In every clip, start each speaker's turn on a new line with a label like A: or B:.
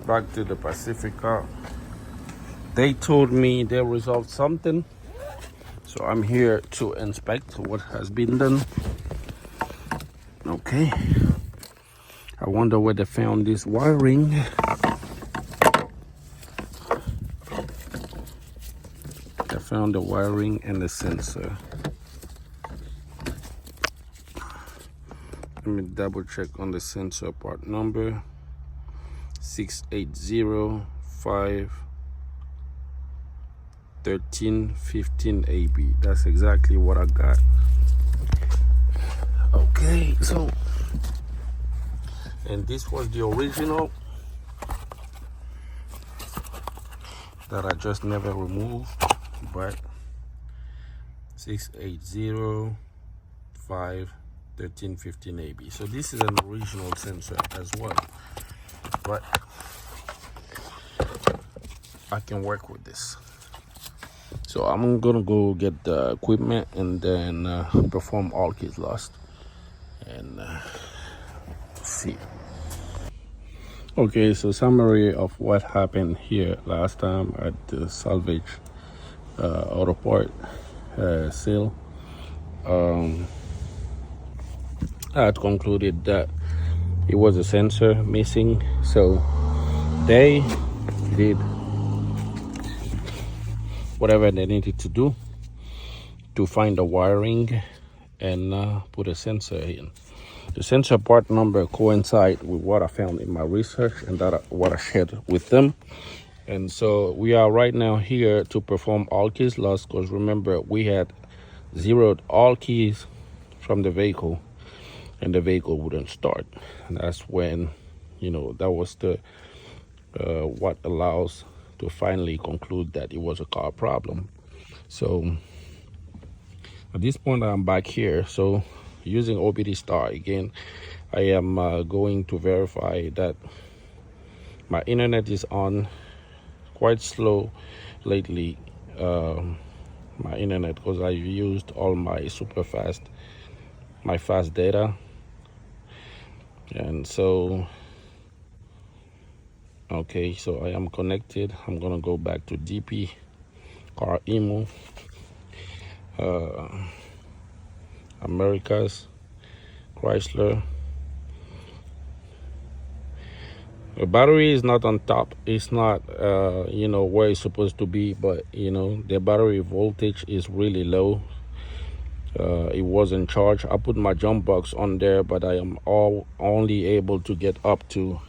A: back to the Pacifica. They told me they resolved something, so I'm here to inspect what has been done. Okay, I wonder where they found this wiring. They found the wiring and the sensor. Let me double check on the sensor part number 680-5-13-15 AB. That's exactly what I got. Okay, so, and this was the original that I just never removed, but 680-5-13-15 AB. So this is an original sensor as well, but I can work with this. So I'm gonna go get the equipment and then perform all keys lost and see. Okay, so summary of what happened here last time at the salvage auto part sale. I had concluded that it was a sensor missing, so they did whatever they needed to do to find the wiring and put a sensor in. The sensor part number coincide with what I found in my research and what I shared with them. And so we are right now here to perform all keys lost, because remember, we had zeroed all keys from the vehicle and the vehicle wouldn't start. And that's when, that was the what allows to finally conclude that it was a car problem. So at this point I'm back here, so using OBD Star again, I am going to verify that my internet is on. Quite slow lately, my internet, because I've used all my my fast data. And so okay, so I am connected. I'm gonna go back to DP car emo Americas Chrysler. The battery is not on top. It's not where it's supposed to be, but the battery voltage is really low. It wasn't charged. I put my jump box on there, but I am only able to get up to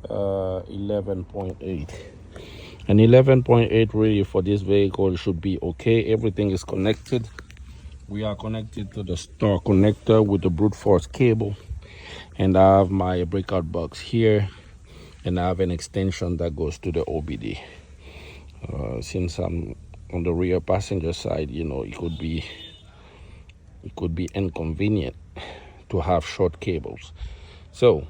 A: 11.8, and 11.8 really for this vehicle should be okay. Everything is connected. We are connected to the star connector with the brute force cable, and I have my breakout box here, and I have an extension that goes to the OBD. Since I'm on the rear passenger side, it could be inconvenient to have short cables. So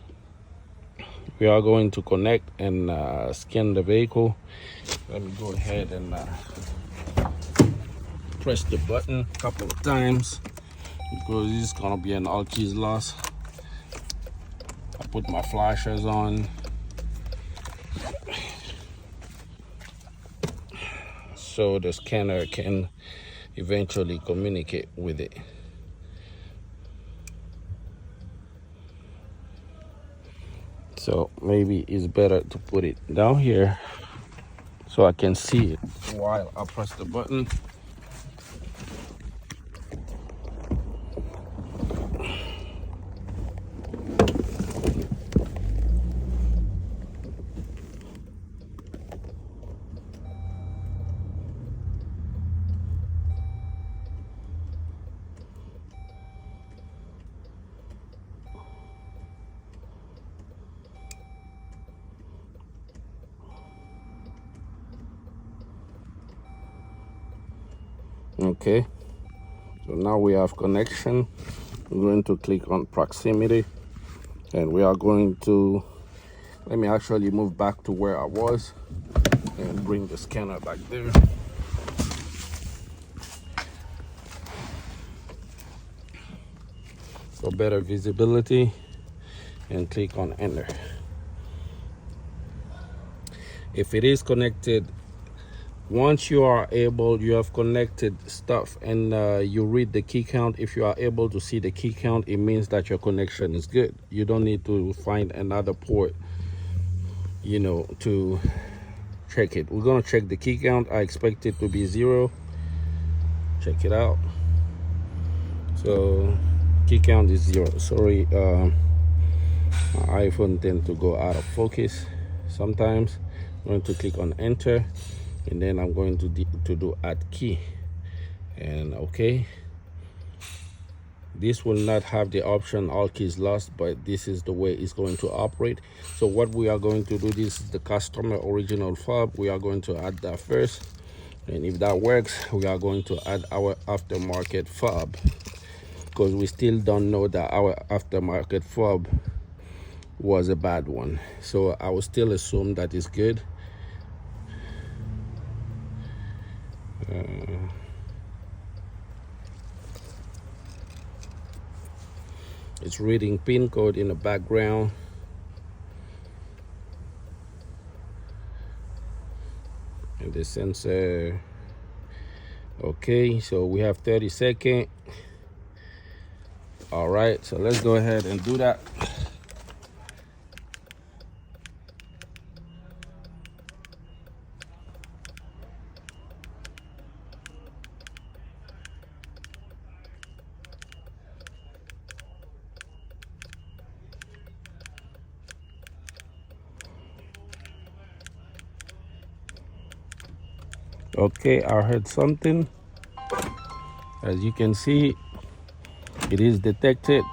A: we are going to connect and scan the vehicle. Let me go ahead and press the button a couple of times, because this is gonna be an all keys loss. I put my flashers on, so the scanner can eventually communicate with it. So maybe it's better to put it down here so I can see it while I press the button. Okay, so now we have connection. We're going to click on proximity, and we are going to, let me actually move back to where I was and bring the scanner back there. For better visibility, and click on enter. If it is connected, once you have connected stuff and you read the key count, if you are able to see the key count, it means that your connection is good. You don't need to find another port, you know, to check it. We're gonna check the key count. I expect it to be 0. Check it out. So key count is 0. Sorry, my iPhone tends to go out of focus sometimes. I'm going to click on enter, and then I'm going to do add key, and okay. This will not have the option all keys lost, but this is the way it's going to operate. So what we are going to do, this is the customer original fob. We are going to add that first, and if that works, we are going to add our aftermarket fob, because we still don't know that our aftermarket fob was a bad one. So I will still assume that it's good. It's reading pin code in the background. And the sensor. Okay, so we have 30 seconds. All right, so let's go ahead and do that. Okay, I heard something. As you can see, it is detected.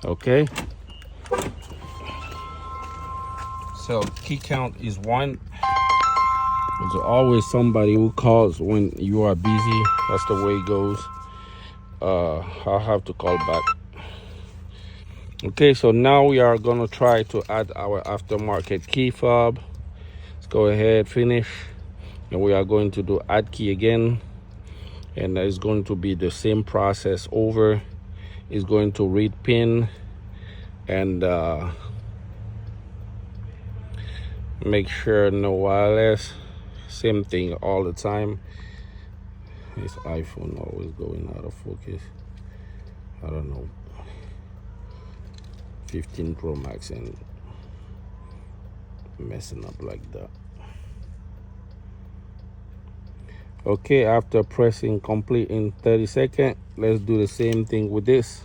A: Okay. So key count is 1. There's always somebody who calls when you are busy. That's the way it goes. I'll have to call back. Okay, so now we are gonna try to add our aftermarket key fob. Let's go ahead, finish. And we are going to do add key again, and it's going to be the same process over. It's going to read pin and make sure no wireless. Same thing all the time. This iPhone always going out of focus. I don't know. 15 Pro Max and messing up like that. Okay, after pressing complete in 30 seconds, let's do the same thing with this.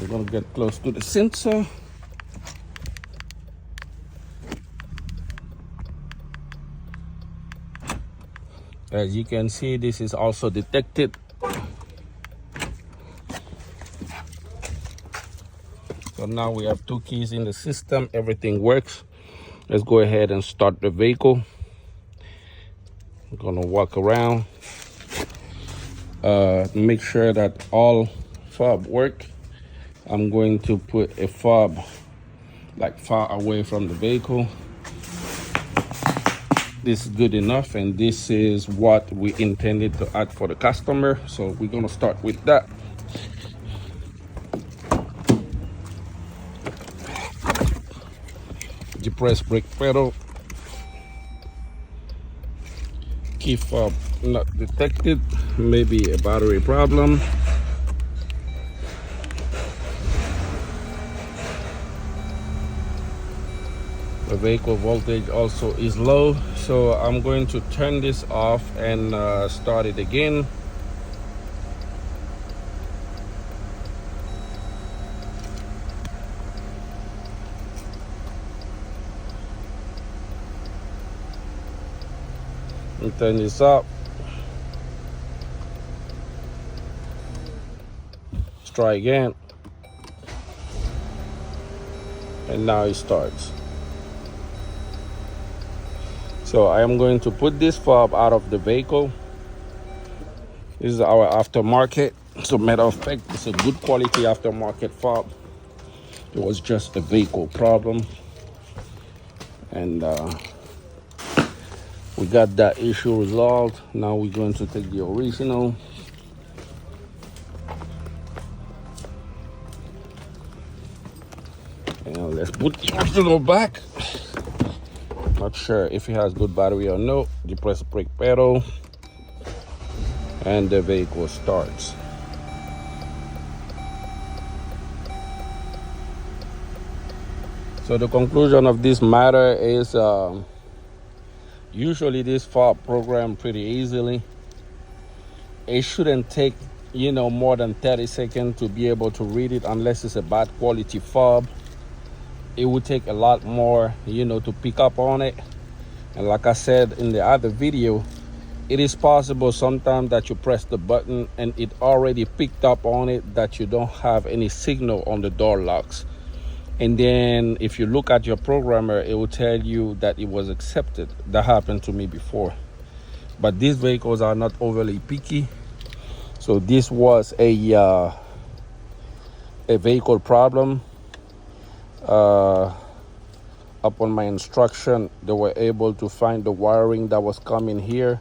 A: We're gonna get close to the sensor. As you can see, this is also detected. So now we have 2 keys in the system. Everything works. Let's go ahead and start the vehicle. I'm gonna walk around, make sure that all fob work. I'm going to put a fob like far away from the vehicle. This is good enough, and this is what we intended to add for the customer. So we're gonna start with that. Depress brake pedal. Key fob not detected. Maybe a battery problem. The vehicle voltage also is low, so I'm going to turn this off and start it again. And turn this up. Let's try again. And now it starts. So I am going to put this fob out of the vehicle. This is our aftermarket. So matter of fact, it's a good quality aftermarket fob. It was just a vehicle problem. And we got that issue resolved. Now we're going to take the original. And let's put the original back. Not sure if it has good battery or no. Depress brake pedal. And the vehicle starts. So the conclusion of this matter is usually this fob program pretty easily. It shouldn't take, more than 30 seconds to be able to read it unless it's a bad quality fob. It would take a lot more, to pick up on it. And like I said in the other video, it is possible sometimes that you press the button and it already picked up on it that you don't have any signal on the door locks. And then if you look at your programmer, it will tell you that it was accepted. That happened to me before. But these vehicles are not overly picky. So this was a vehicle problem. Upon my instruction, they were able to find the wiring that was coming here,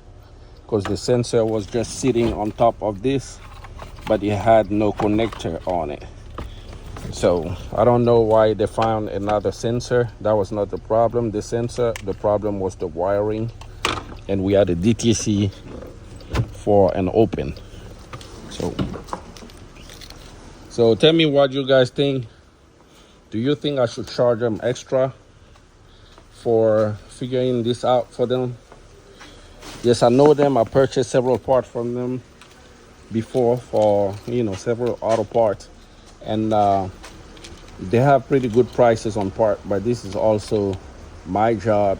A: because the sensor was just sitting on top of this, but it had no connector on it. So I don't know why they found another sensor. That was not the problem, the sensor. The problem was the wiring. And we had a DTC for an open. So tell me what you guys think. Do you think I should charge them extra for figuring this out for them? Yes, I know them. I purchased several parts from them before for, several auto parts. And they have pretty good prices on part, but this is also my job,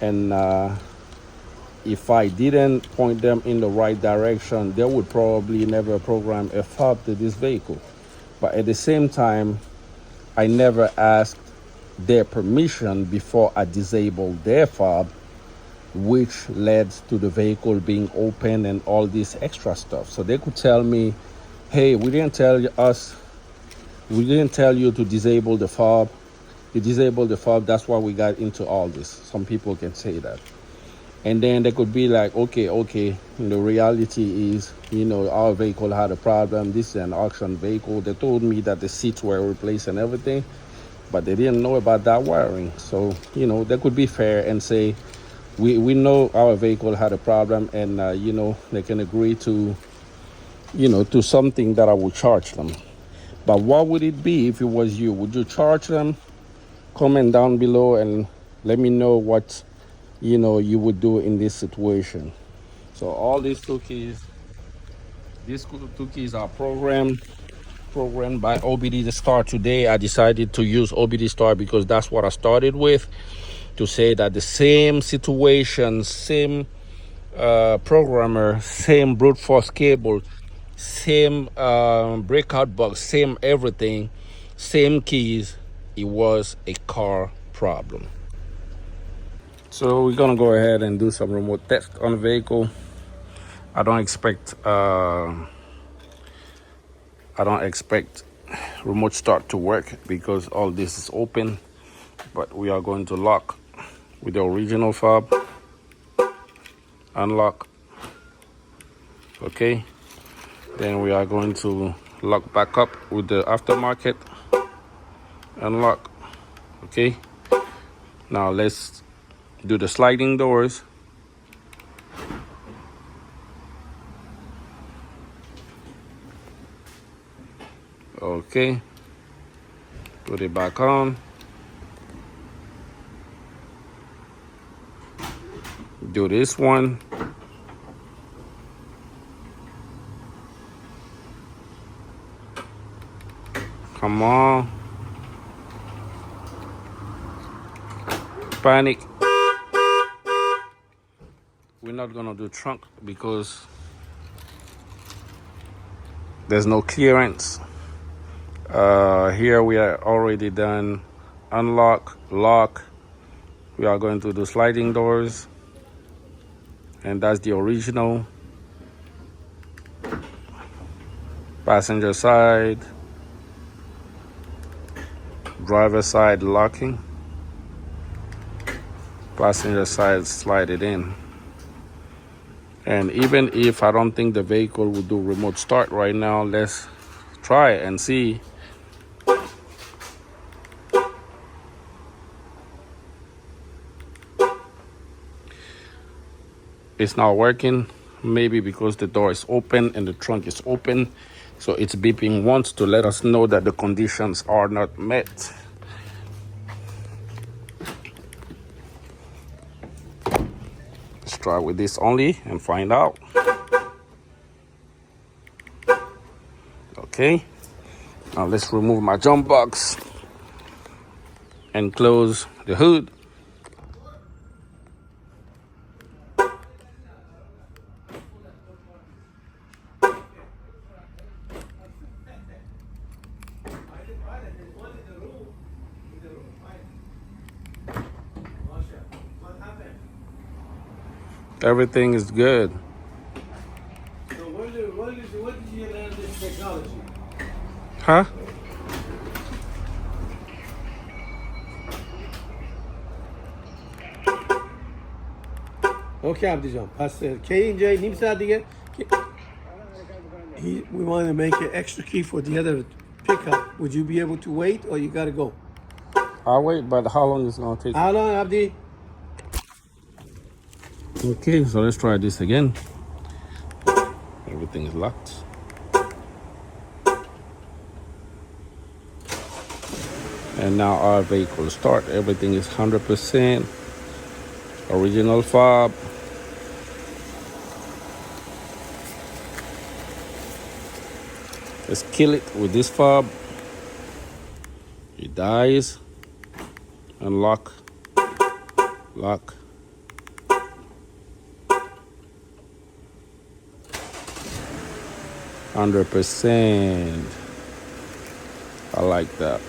A: and if I didn't point them in the right direction, they would probably never program a fob to this vehicle. But at the same time, I never asked their permission before I disabled their fob, which led to the vehicle being open and all this extra stuff. So they could tell me, hey, we didn't tell you to disable the fob. You disabled the fob, that's why we got into all this. Some people can say that. And then they could be like, okay. The reality is, our vehicle had a problem. This is an auction vehicle. They told me that the seats were replaced and everything, but they didn't know about that wiring. So, they could be fair and say, we know our vehicle had a problem, and, they can agree to, to something that I would charge them. But what would it be if it was you? Would you charge them? Comment down below and let me know what you would do in this situation. So all these two keys are programmed by OBD Star. Today I decided to use OBD Star because that's what I started with, to say that the same situation, same programmer, same brute force cable, same breakout box, same everything, same keys. It was a car problem. So we're gonna go ahead and do some remote test on the vehicle. I don't expect remote start to work because all this is open, but we are going to lock with the original fob. Unlock. Okay. Then we are going to lock back up with the aftermarket. Unlock. Okay. Now let's do the sliding doors. Okay. Put it back on. Do this one. Come on. Panic. We're not gonna do trunk because there's no clearance. Here we are already done unlock, lock. We are going to do sliding doors, and that's the original. Passenger side, driver side locking, passenger side slide it in. And even if I don't think the vehicle will do remote start right now, let's try and see. it's not working. Maybe because the door is open and the trunk is open. So it's beeping once to let us know that the conditions are not met. Let's try with this only and find out. Okay. Now let's remove my jump box and close the hood. Everything is good.
B: So what did you learn this technology?
A: Huh?
B: Okay amcacığım. K&J neyim diye. We want to make an extra key for the other pickup. Would you be able to wait or you gotta go?
A: I'll wait, but how long is it gonna take?
B: How long, Abdi?
A: Okay, so let's try this again. Everything is locked. And now our vehicle start. Everything is 100% original fob. Let's kill it with this fob. It dies. Unlock. Lock. $100%. I like that.